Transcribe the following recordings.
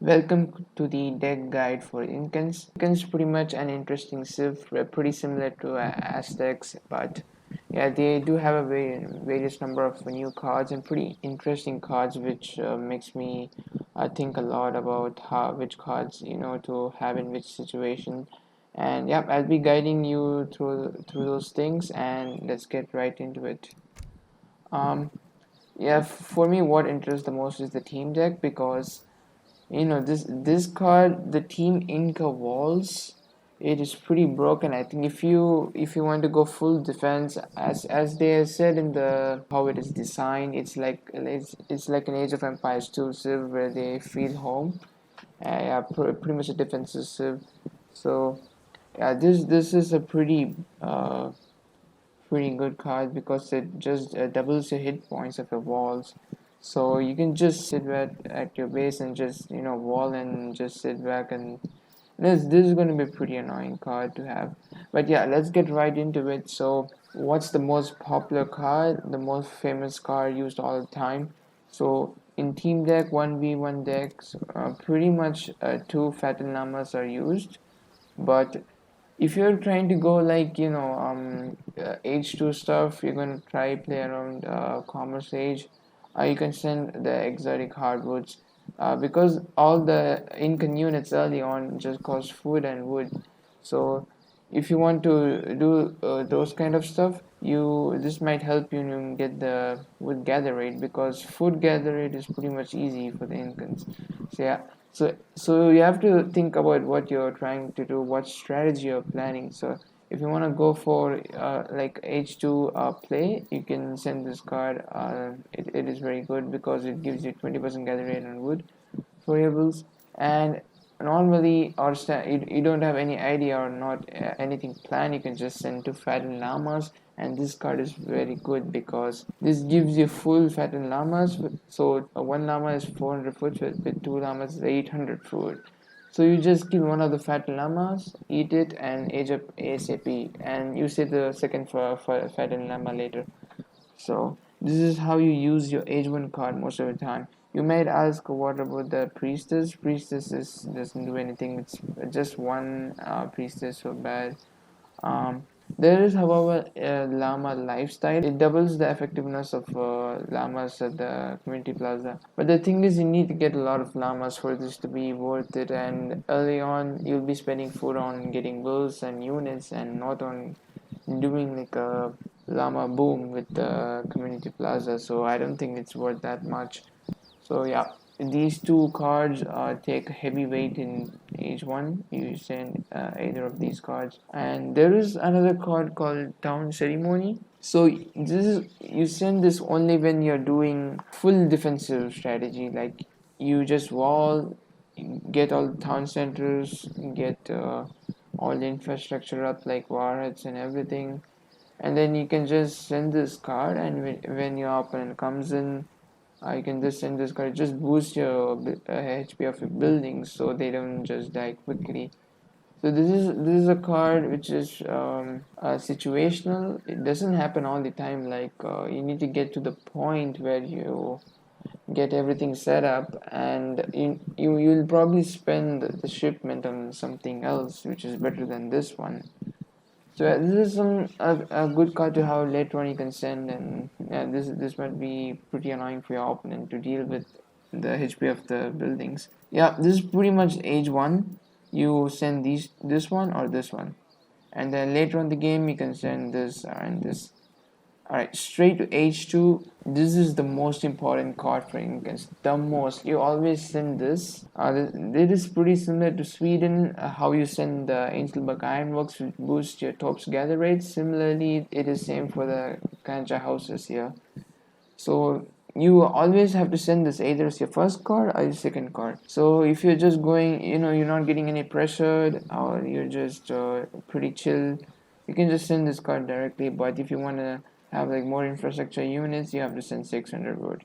Welcome to the deck guide for Incans. Incans pretty much an interesting civ, pretty similar to Aztecs, but yeah, they do have a various number of new cards and pretty interesting cards, which makes me think a lot about how which cards to have in which situation. And yeah, I'll be guiding you through those things, and let's get right into it. Um, yeah, for me, what interests the most is the team deck because this card, the team Inca walls, it is pretty broken. I think if you want to go full defense, as they said in the how it is designed, it's like an Age of Empires 2 civ where they feel home. Yeah, pretty much a defensive civ. So yeah, this is a pretty good card because it just doubles your hit points of your walls. So you can just sit back at your base and just wall and just sit back, and this is going to be a pretty annoying card to have. But yeah, let's get right into it. So what's the most popular card, the most famous card used all the time? So in team deck 1v1 decks, pretty much two Fatal Namas are used, but if you're trying to go like H2 stuff, you're gonna try play around Commerce Age. You can send the exotic hardwoods because all the Incan units early on just cost food and wood. So if you want to do those kind of stuff, you this might help you to get the wood gather rate because food gather rate is pretty much easy for the Incans. So yeah, so you have to think about what you're trying to do, what strategy you're planning. So if you want to go for like H2 play, you can send this card. It is very good because it gives you 20% gather rate on wood variables. And normally you don't have any idea or not anything planned, you can just send two Fatal Llamas, and this card is very good because this gives you full Fatal Llamas. So one llama is 400 food, with two llamas is 800 food. So you just kill one of the Fatal Llamas, eat it, and age up ASAP, and you save the second for Fatal Llama later. So this is how you use your age 1 card most of the time. You might ask, what about the priestess? Doesn't do anything. It's just one priestess, so bad. Um, there is, however, a llama lifestyle. It doubles the effectiveness of llamas at the community plaza. But the thing is, you need to get a lot of llamas for this to be worth it. And early on, you'll be spending food on getting bulls and units, and not on doing like a llama boom with the community plaza. So I don't think it's worth that much. So yeah, these two cards take heavy weight in each one. You send either of these cards, and there is another card called Town Ceremony. So this is you send this only when you're doing full defensive strategy, like you just wall, get all the town centers, get all the infrastructure up like warheads and everything, and then you can just send this card, and when your opponent comes in, you can just send this card. Just boost your HP of your buildings so they don't just die quickly. So this is a card which is situational. It doesn't happen all the time. Like you need to get to the point where you get everything set up, and you'll probably spend the shipment on something else which is better than this one. So this is a good card to have later on you can send, and yeah, this might be pretty annoying for your opponent to deal with the HP of the buildings. Yeah, this is pretty much age 1. You send this one or this one, and then later on the game you can send this and this. Alright, straight to H2. This is the most important card for Incans. The most. You always send this. It is pretty similar to Sweden, how you send the Angelbuck Ironworks to boost your Torp's gather rate. Similarly, it is same for the Kanja houses here. So you always have to send this either as your first card or your second card. So if you're just going, you're not getting any pressured, or you're just pretty chill, you can just send this card directly. But if you want to have like more infrastructure units, you have to send 600 wood.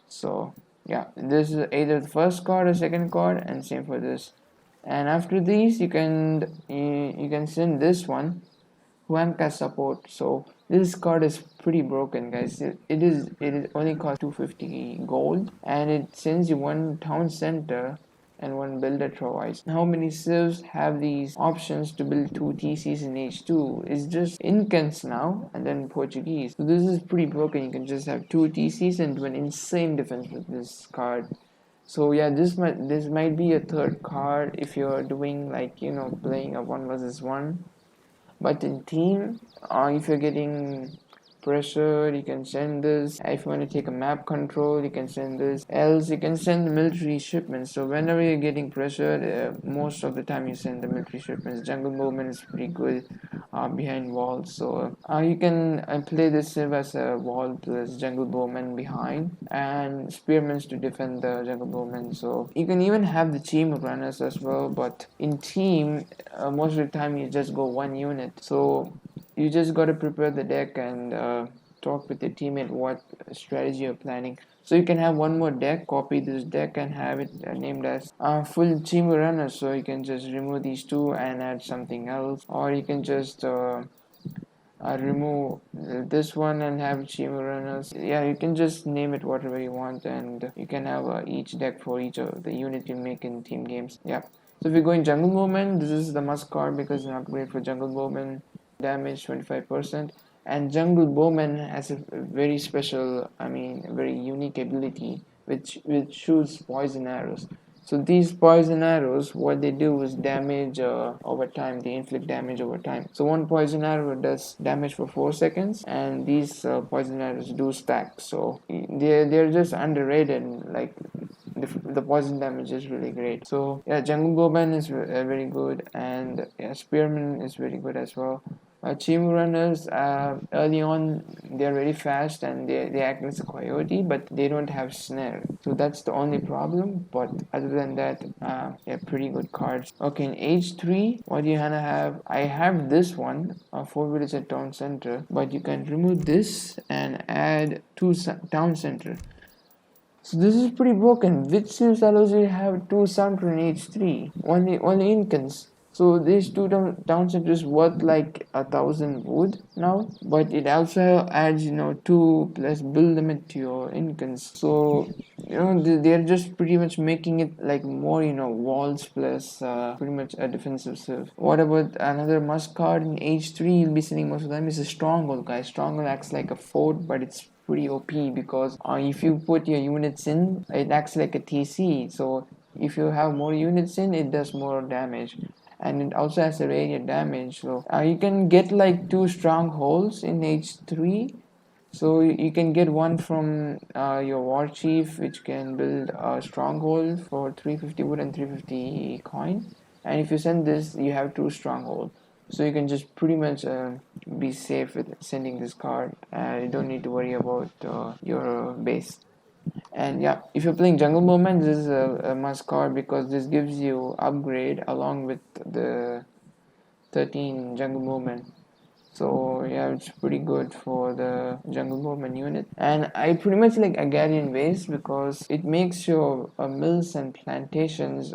So yeah, this is either the first card or second card, and same for this. And after these, you can send this one, Huanca support. So this card is pretty broken, guys. It is only cost 250 gold, and it sends you one town center and one builder twice. How many civs have these options to build 2 TCs in H2? It's just Incans now and then Portuguese. So this is pretty broken. You can just have 2 TCs and do an insane defense with this card. So yeah, this might be a third card if you're doing like, you know, playing a 1 versus 1. But in team, if you're getting pressure, you can send this. If you want to take a map control, you can send this. Else you can send the military shipments. So whenever you're getting pressure, most of the time you send the military shipments. Jungle movement is pretty good behind walls. So you can play this civ as a wall plus jungle bowman behind and spearmen to defend the jungle bowman. So you can even have the team runners as well. But in team, most of the time you just go one unit. So you just got to prepare the deck and talk with your teammate what strategy you're planning. So you can have one more deck, copy this deck and have it named as full team runner. So you can just remove these two and add something else, or you can just remove this one and have team runners. Yeah, you can just name it whatever you want, and you can have each deck for each of the unit you make in team games. Yeah. So if you're going jungle movement, this is the must card because it's an upgrade for jungle bowman. Damage 25%, and jungle bowman has a very special, very unique ability which shoots poison arrows. So these poison arrows, what they do is damage over time. They inflict damage over time. So one poison arrow does damage for 4 seconds, and these poison arrows do stack. So they're just underrated. Like the poison damage is really great. So yeah, jungle bowman is very good, and yeah, spearman is very good as well. Chimu runners, early on they're very fast and they act as a coyote, but they don't have snare, so that's the only problem. But other than that, they're pretty good cards. Okay, in H3, what do you gonna have? I have this one, 4 village at town center, but you can remove this and add 2 town center. So this is pretty broken. Which seems allows you to have 2 center in H3, only Incans. So these 2 town centers worth like 1,000 wood now, but it also adds 2 plus build limit to your Incans. So they're just pretty much making it like more walls plus pretty much a defensive serve. What about another must card in H3? You'll be seeing most of them is a stronghold, guys. Stronghold acts like a fort, but it's pretty OP because if you put your units in, it acts like a TC. So if you have more units in, it does more damage, and it also has a radiant damage. So you can get like 2 strongholds in H3. So you can get one from your war chief, which can build a stronghold for 350 wood and 350 coin. And if you send this, you have 2 strongholds. So you can just pretty much be safe with sending this card, and you don't need to worry about your base. And yeah, if you're playing jungle movement, this is a must card because this gives you upgrade along with the 13 jungle movement. So yeah, it's pretty good for the jungle movement unit. And I pretty much like agrarian waste because it makes your mills and plantations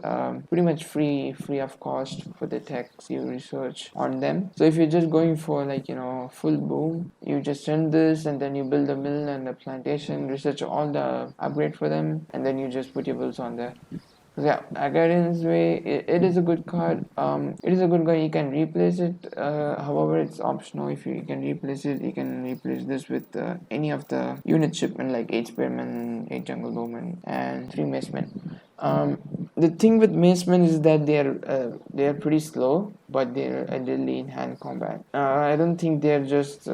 pretty much free of cost for the techs you research on them. So if you're just going for like full boom, you just send this and then you build a mill and a plantation, research all the upgrade for them, and then you just put your bills on there. Yeah, Agrarian's Way, it is a good card. It is a good card. You can replace it. However, it's optional. If you can replace it, you can replace this with any of the unit shipment like 8 Spearmen, 8 Jungle Bowmen, and 3 Macemen. The thing with Macemen is that they are pretty slow, but they're deadly in hand combat. I don't think they're just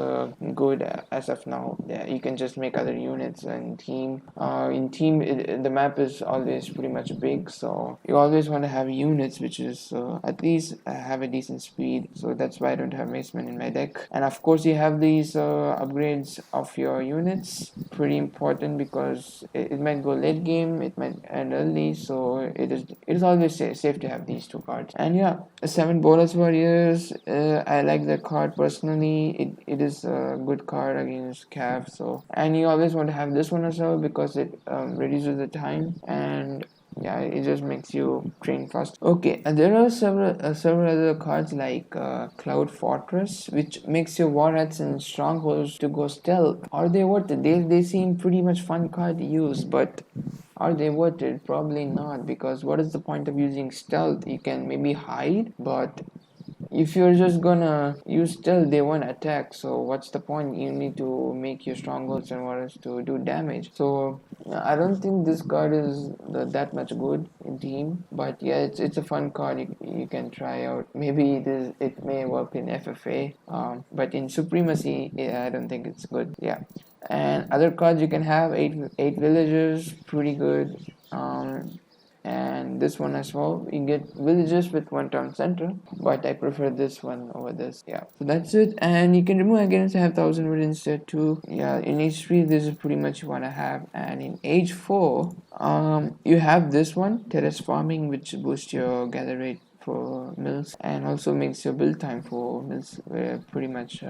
good as of now. Yeah, you can just make other units and team. In team, the map is always pretty much big, so you always want to have units which is at least have a decent speed. So that's why I don't have Macemen in my deck. And of course, you have these upgrades of your units. Pretty important because it might go late game, it might end early. So it is always safe to have these 2 cards. And yeah, 7 Bolas Warriors, I like the card personally. It is a good card against Cav. So, and you always want to have this one as well because it reduces the time, and yeah, it just makes you train fast. Okay, and there are several other cards like Cloud Fortress, which makes your war rats and strongholds to go stealth. Are they worth it? They seem pretty much fun card to use, but Are they worth it? Probably not, because what is the point of using stealth? You can maybe hide, but if you're just gonna use stealth, they won't attack. So what's the point? You need to make your strongholds and warriors to do damage. So I don't think this card is that much good in team. But yeah, it's a fun card. You can try out. Maybe it may work in FFA. But in Supremacy, yeah, I don't think it's good. Yeah. And other cards you can have eight villagers, pretty good. And this one as well, you get villages with one town center, but I prefer this one over this. Yeah, so that's it. And you can remove against have 1000 wood instead too. Yeah, in H3 this is pretty much what I have. And in H4 you have this one, terrace farming, which boosts your gather rate for mills and also makes your build time for mills pretty much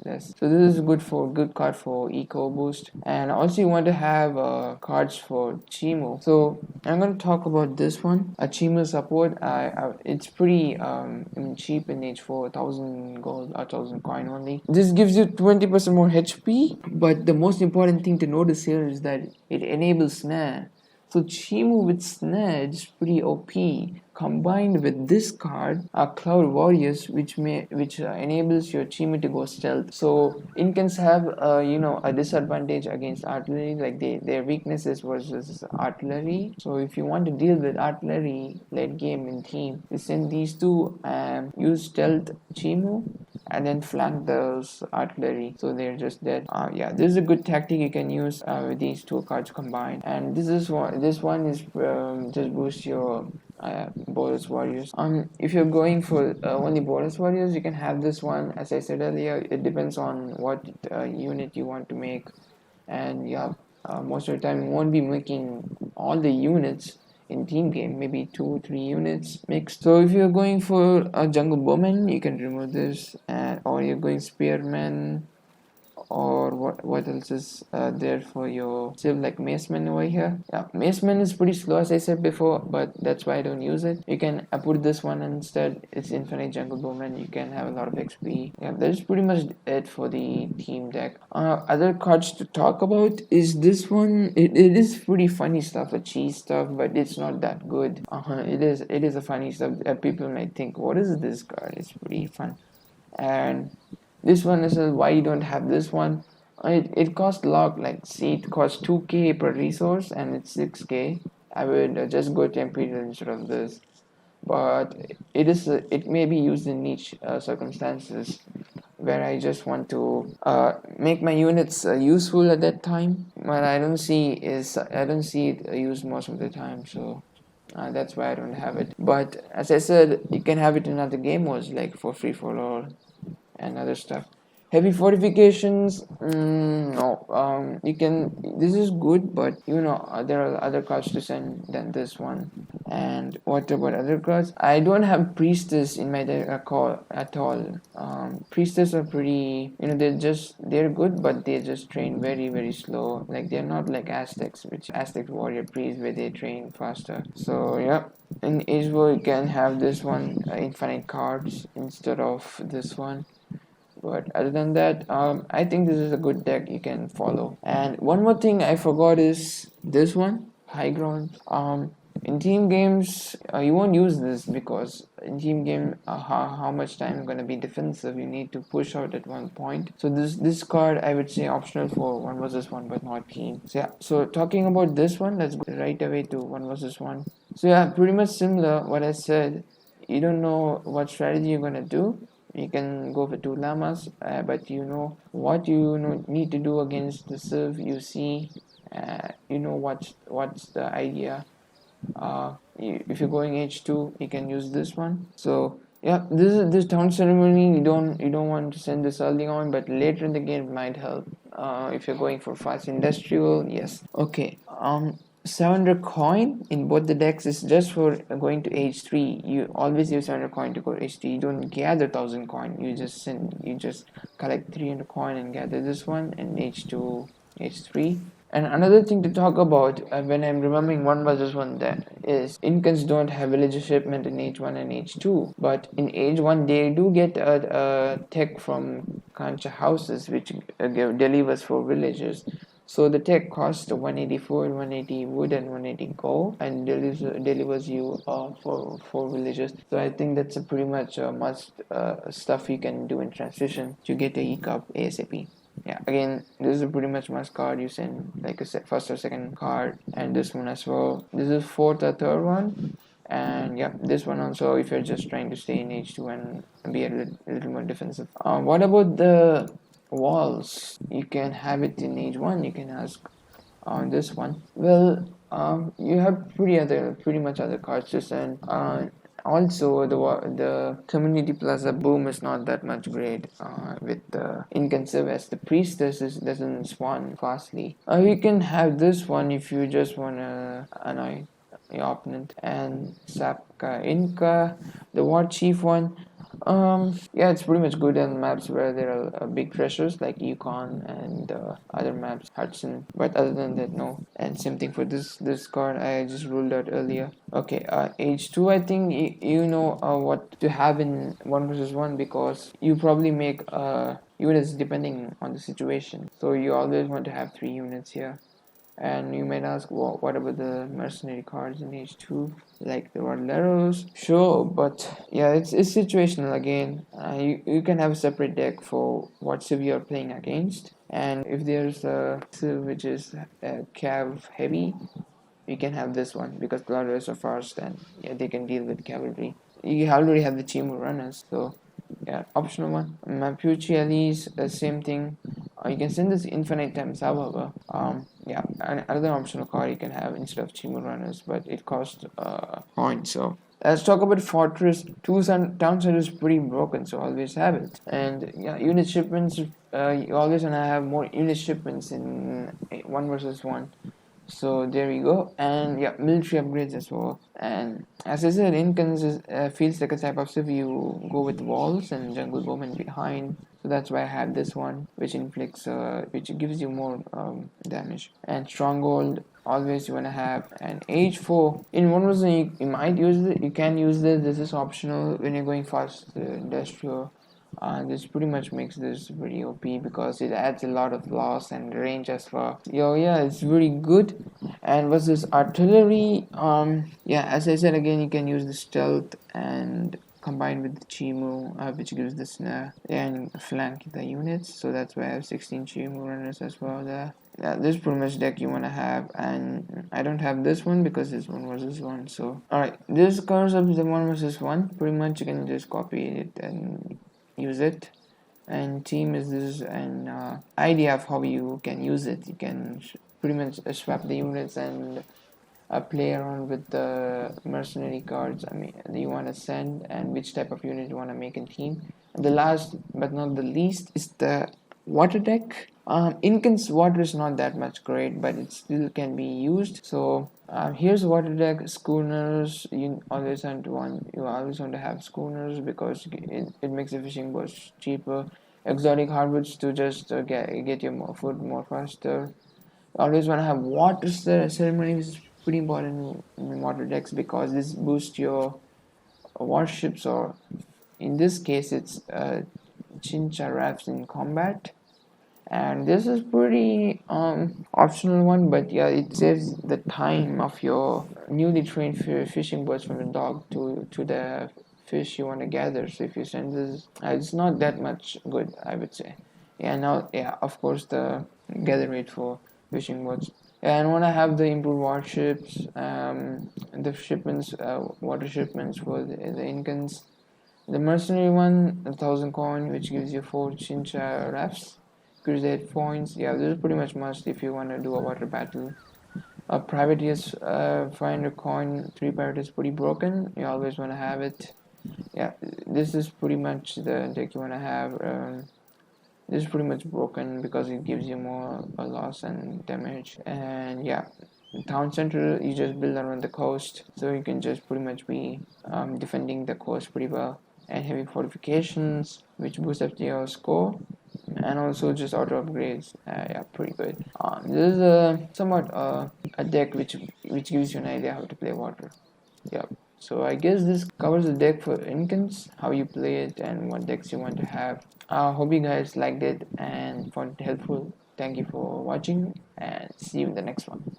less. So this is good card for eco boost. And also you want to have cards for Chimo. So I'm going to talk about this one, a Chimo support. It's pretty cheap in H4, 1000 gold or 1000 coin only. This gives you 20% more HP, but the most important thing to notice here is that it enables snare. So Chimu with Snare is pretty OP. Combined with this card are Cloud Warriors, which enables your Chimu to go stealth. So Incans have a disadvantage against artillery, like their weaknesses versus artillery. So if you want to deal with artillery late game in team, you send these two and use stealth Chimu and then flank those artillery, so they're just dead. Yeah, this is a good tactic you can use with these two cards combined. And this one is just boost your Boros Warriors. If you're going for only Boros Warriors, you can have this one. As I said earlier, it depends on what unit you want to make. And yeah, most of the time you won't be making all the units in team game, maybe 2-3 units mixed. So if you're going for a jungle bowman, you can remove this, or you're going spearman, or what else is there for your civ, like maceman over here. Yeah, maceman is pretty slow, as I said before, but that's why I don't use it. You can put this one instead. It's infinite jungle bowman. You can have a lot of XP. Yeah, that's pretty much it for the team deck. Other cards to talk about is this one. It is pretty funny stuff, a cheese stuff, but it's not that good. It is a funny stuff. People might think, what is this card? It's pretty fun. And this one is why you don't have this one. It costs a lot. Like, see, it costs 2k per resource and it's 6k. I would just go to Imperial instead of this. But it may be used in niche circumstances where I just want to make my units useful at that time. But I don't see it used most of the time. So that's why I don't have it. But as I said, you can have it in other game modes, like for free for all and other stuff. Heavy fortifications, no. You can. This is good, but there are other cards to send than this one. And what about other cards? I don't have priestess in my deck at all. Priestess are pretty. They're good, but they just train very very slow. Like, they're not like Aztecs, which Aztec warrior priests where they train faster. So yeah. In Israel, you can have this one, infinite cards instead of this one. But other than that, I think this is a good deck you can follow. And one more thing I forgot is this one, high ground. In team games, you won't use this, because in team game, how much time you're gonna be defensive, you need to push out at one point. So this card, I would say optional for 1 versus 1, but not team. So yeah. So talking about this one, let's go right away to 1 versus 1. So yeah, pretty much similar what I said. You don't know what strategy you're gonna do. You can go for 2 llamas, but you know what you need to do against the civ. You see, what's the idea. If you're going H2, you can use this one. So yeah, this town ceremony, you don't want to send this early on, but later in the game it might help. If you're going for fast industrial, yes. Okay. 700 coin in both the decks is just for going to H3. You always use 700 coin to go to H3. You don't gather 1000 coin. You just collect 300 coin and gather this one in H2, H3. And another thing to talk about when I'm remembering 1 versus 1 that is, Incans don't have villager shipment in H1 and H2, but in H1 they do get a tech from Kancha houses which delivers for villagers. So the tech costs 184, 180 wood and 180 gold, and delivers you for 4 villages. So I think that's a pretty much must stuff you can do in transition to get a e-cup ASAP. Yeah, again, this is a pretty much must card. You send like a first or second card, and this one as well. This is fourth or third one, and yeah, this one also if you're just trying to stay in H2 and be a little more defensive. What about the walls? You can have it in H1. You can ask on this one. Well, you have pretty much other cards to send. Also, the community plaza boom is not that much great with the Incan as the priestess doesn't spawn fastly. You can have this one if you just wanna annoy your opponent, and Sapka Inca, the war chief one. Yeah, it's pretty much good on maps where there are big treasures like Yukon and other maps, Hudson. But other than that, no. And same thing for this card I just ruled out earlier. Okay, H2. I think you know what to have in 1 versus 1 because you probably make units depending on the situation. So you always want to have 3 units here. And you might ask, well, what about the mercenary cards in H2, like the Roleros? Sure, but yeah, it's situational again. You can have a separate deck for what civ you're playing against. And if there's a civ which is cav heavy, you can have this one because Roleros are fast and yeah, they can deal with cavalry. You already have the Chimu runners, so yeah, optional one. Mapuche Elise, the same thing. You can send this infinite times, however. Yeah, another optional card you can have instead of Chimu runners, but it costs points. So let's talk about Fortress. Town center is pretty broken, so always have it. And yeah, unit shipments. You always wanna have more unit shipments in 1 versus 1. So there we go. And yeah, military upgrades as well. And as I said, Incans feels like a type of civ you go with walls and jungle bowmen behind. So that's why I have this one, which inflicts which gives you more damage. And stronghold, always you want to have an H4. In 1 version you might use it, you can use this is optional when you're going fast industrial. This pretty much makes this very OP because it adds a lot of loss and range as well. Yo, yeah, it's very good. And versus artillery, yeah, as I said again, you can use the stealth and combined with the Chimu, which gives the snare and flank the units. So that's why I have 16 Chimu runners as well there. Yeah, this pretty much deck you want to have, and I don't have this one because it's 1 versus 1. So alright, this covers up the 1 versus 1. Pretty much you can just copy it and use it. And team is this an idea of how you can use it. You can pretty much swap the units and play around with the mercenary cards you want to send and which type of unit you want to make in team. And the last but not the least is the water deck. Incan's water is not that much great, but it still can be used. So here's water deck. Schooners, you always want to have schooners because it makes the fishing boats cheaper. Exotic hardwoods to just get your food more faster. Always want to have water ceremony, which is pretty important in water decks because this boosts your warships, or in this case it's chincha rafts in combat. And this is pretty optional one, but yeah, it saves the time of your newly trained fishing boats from the dock to the fish you want to gather. So if you send this, it's not that much good, I would say. Yeah, now yeah, of course the gather rate for fishing boats. Yeah, and when I have the improved warships, the shipments, water shipments for the Incans, the mercenary one, 1,000 coin, which gives you 4 chincha rafts. Crusade points. Yeah, this is pretty much must if you want to do a water battle. A privateers, 500 coin, 3 privateers pretty broken. You always want to have it. Yeah, this is pretty much the deck you want to have. This is pretty much broken because it gives you more loss and damage. And yeah, town center you just build around the coast, so you can just pretty much be defending the coast pretty well. And having fortifications, which boosts up your score, and also just auto upgrades. Yeah, pretty good. This is somewhat a deck which gives you an idea how to play water. Yeah. So I guess this covers the deck for Incans, how you play it and what decks you want to have. Hope you guys liked it and found it helpful. Thank you for watching and see you in the next one.